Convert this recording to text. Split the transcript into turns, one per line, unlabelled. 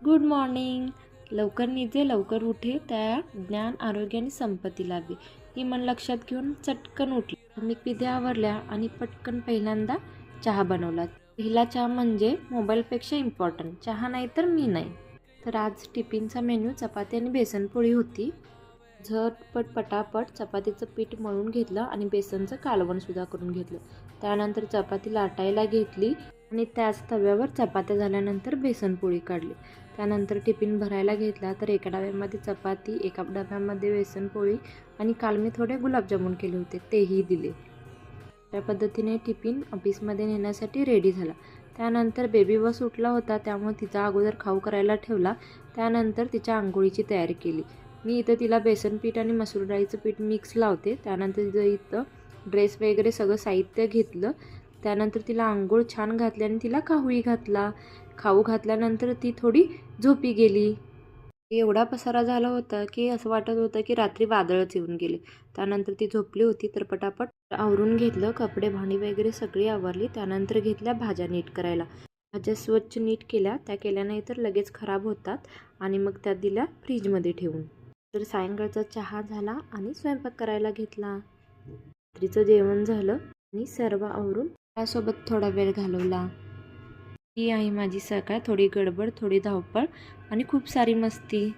Good morning. लवकर निजे लवकर उठे त्या ज्ञान आरोग्य आणि संपत्ती लाभे ही मन लक्षात घेऊन चटकन उठली. मी पिढे आवरल्या आणि पटकन पहिल्यांदा चहा बनवला. पहिला चहा म्हणजे मोबाईलपेक्षा इम्पॉर्टंट. चहा नाही तर मी नाही. तर आज टिफिनचा मेन्यू चपाती आणि बेसनपोळी होती. झटपट पटापट चपातीचं पीठ मळून घेतलं आणि बेसनचं कालवणसुद्धा करून घेतलं. त्यानंतर चपाती लाटायला घेतली आणि त्याच तव्यावर चपात्या झाल्यानंतर बेसनपोळी काढली. त्यानंतर टिफिन भरायला घेतला तर एका डब्यामध्ये चपाती, एका डब्यामध्ये बेसनपोळी आणि काल मी थोडे गुलाबजामुन केले होते तेही दिले. त्या पद्धतीने टिफिन ऑफिसमध्ये नेण्यासाठी रेडी झाला. त्यानंतर बेबी बस उठला होता त्यामुळे तिचा अगोदर खाऊ करायला ठेवला. त्यानंतर तिच्या अंघोळीची तयारी केली. मी इथं तिला बेसन पीठ आणि मसूर डाळीचं पीठ मिक्स लावते. त्यानंतर तिथं इथं ड्रेस वगैरे सगळं साहित्य घेतलं. त्यानंतर तिला अंघोळ छान घातली आणि तिला खाऊही घातला. खाऊ घातल्यानंतर ती थोडी झोपी गेली. एवढा पसारा झाला होता की असं वाटत होतं की रात्री वादळच येऊन गेले. त्यानंतर ती झोपली होती तर पटापट आवरून घेतलं. कपडे भांडी वगैरे सगळी आवरली. त्यानंतर घेतल्या भाज्या नीट करायला. भाज्या स्वच्छ नीट केल्या. त्या केल्याने तर लगेच खराब होतात आणि मग त्या दिल्या फ्रीजमध्ये ठेवून. तर सायंकाळचा चहा झाला आणि स्वयंपाक करायला घेतला. रात्रीचं जेवण झालं आणि सर्व आवरून त्यासोबत थोडा वेळ घालवला. ही आहे माझी सकाळ. थोडी गडबड, थोडी धावपळ आणि खूप सारी मस्ती.